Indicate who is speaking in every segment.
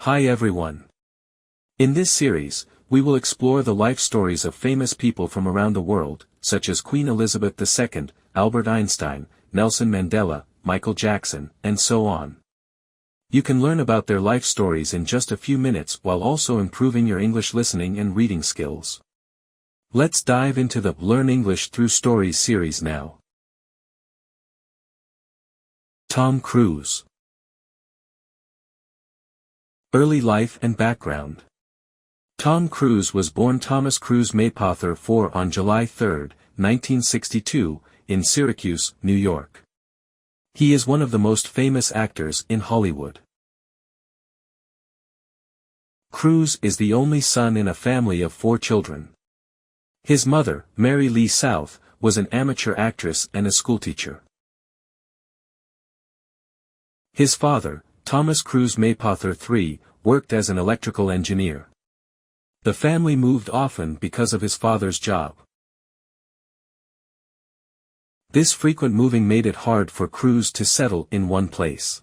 Speaker 1: Hi everyone. In this series, we will explore the life stories of famous people from around the world, such as Queen Elizabeth II, Albert Einstein, Nelson Mandela, Michael Jackson, and so on. You can learn about their life stories in just a few minutes while also improving your English listening and reading skills. Let's dive into the Learn English Through Stories series now. Tom Cruise. Early life and background. Tom Cruise was born Thomas Cruise Maypother IV on July 3, 1962, in Syracuse, New York. He is one of the most famous actors in Hollywood. Cruise is the only son in a family of 4 children. His mother, Mary Lee South, was an amateur actress and a schoolteacher. His father, Thomas Cruise Maypother III, worked as an electrical engineer. The family moved often because of his father's job. This frequent moving made it hard for Cruise to settle in one place.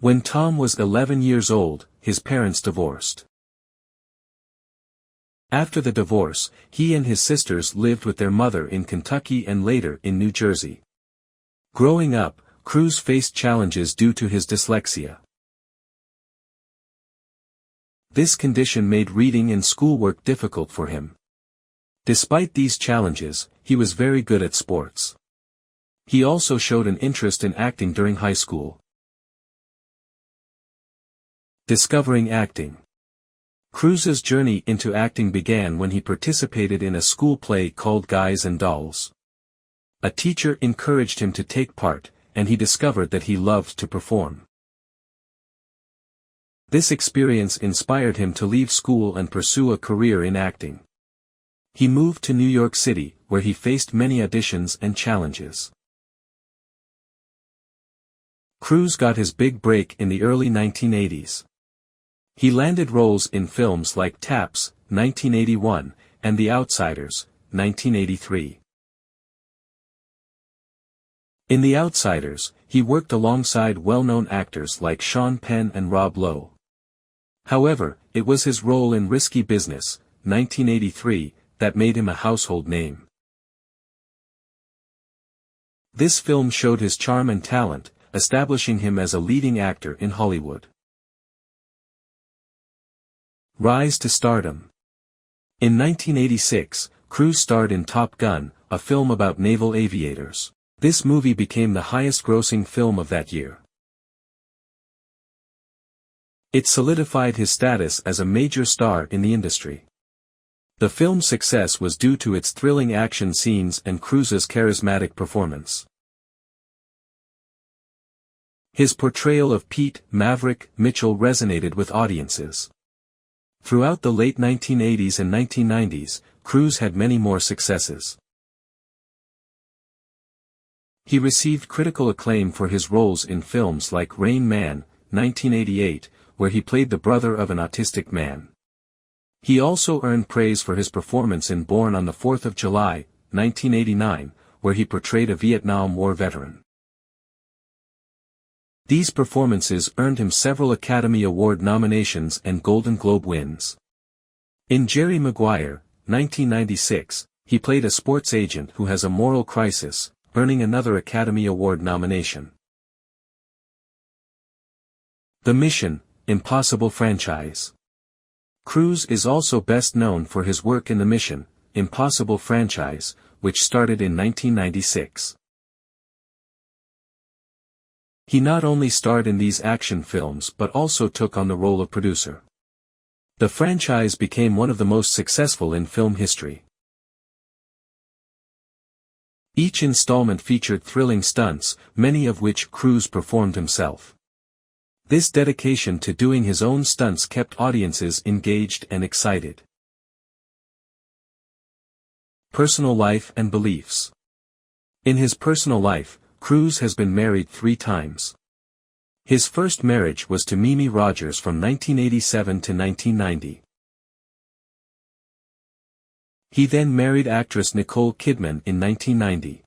Speaker 1: When Tom was 11 years old, his parents divorced. After the divorce, he and his sisters lived with their mother in Kentucky and later in New Jersey. Growing up, Cruise faced challenges due to his dyslexia. This condition made reading and schoolwork difficult for him. Despite these challenges, he was very good at sports. He also showed an interest in acting during high school. Discovering acting. Cruise's journey into acting began when he participated in a school play called Guys and Dolls. A teacher encouraged him to take part, and he discovered that he loved to perform. This experience inspired him to leave school and pursue a career in acting. He moved to New York City, where he faced many auditions and challenges. Cruise got his big break in the early 1980s. He landed roles in films like Taps, 1981, and The Outsiders, 1983. In The Outsiders, he worked alongside well-known actors like Sean Penn and Rob Lowe. However, it was his role in Risky Business, 1983, that made him a household name. This film showed his charm and talent, establishing him as a leading actor in Hollywood. Rise to stardom. In 1986, Cruise starred in Top Gun, a film about naval aviators. This movie became the highest-grossing film of that year. It solidified his status as a major star in the industry. The film's success was due to its thrilling action scenes and Cruise's charismatic performance. His portrayal of Pete "Maverick" Mitchell resonated with audiences. Throughout the late 1980s and 1990s, Cruise had many more successes. He received critical acclaim for his roles in films like Rain Man, 1988, where he played the brother of an autistic man. He also earned praise for his performance in Born on the 4th of July, 1989, where he portrayed a Vietnam War veteran. These performances earned him several Academy Award nominations and Golden Globe wins. In Jerry Maguire, 1996, he played a sports agent who has a moral crisis, earning another Academy Award nomination. The Mission: Impossible franchise. Cruise is also best known for his work in the Mission: Impossible franchise, which started in 1996. He not only starred in these action films but also took on the role of producer. The franchise became one of the most successful in film history. Each installment featured thrilling stunts, many of which Cruise performed himself. This dedication to doing his own stunts kept audiences engaged and excited. Personal life and beliefs. In his personal life, Cruise has been married 3 times. His first marriage was to Mimi Rogers from 1987 to 1990. He then married actress Nicole Kidman in 1990.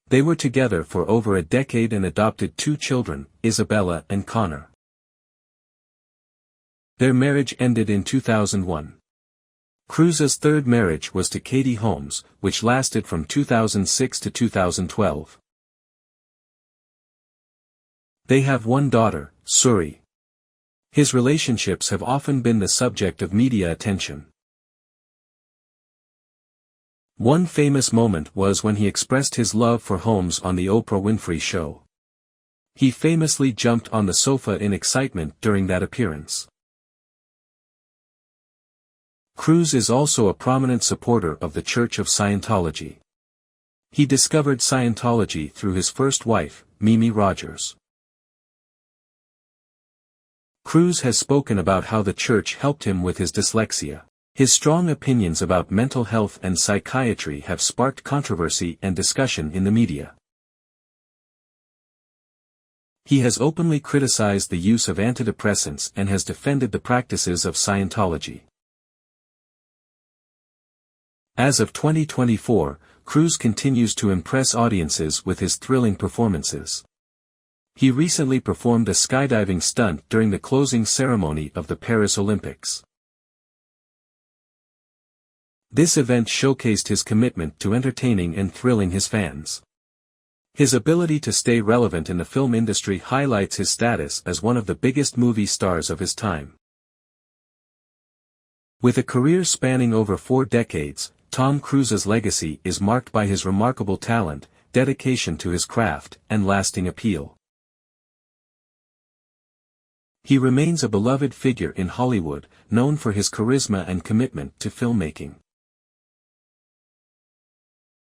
Speaker 1: They were together for over a decade and adopted 2 children, Isabella and Connor. Their marriage ended in 2001. Cruise's third marriage was to Katie Holmes, which lasted from 2006 to 2012. They have one daughter, Suri. His relationships have often been the subject of media attention. One famous moment was when he expressed his love for Holmes on the Oprah Winfrey Show. He famously jumped on the sofa in excitement during that appearance. Cruise is also a prominent supporter of the Church of Scientology. He discovered Scientology through his first wife, Mimi Rogers. Cruise has spoken about how the church helped him with his dyslexia. His strong opinions about mental health and psychiatry have sparked controversy and discussion in the media. He has openly criticized the use of antidepressants and has defended the practices of Scientology. As of 2024, Cruise continues to impress audiences with his thrilling performances. He recently performed a skydiving stunt during the closing ceremony of the Paris Olympics. This event showcased his commitment to entertaining and thrilling his fans. His ability to stay relevant in the film industry highlights his status as one of the biggest movie stars of his time. With a career spanning over 4 decades, Tom Cruise's legacy is marked by his remarkable talent, dedication to his craft, and lasting appeal. He remains a beloved figure in Hollywood, known for his charisma and commitment to filmmaking.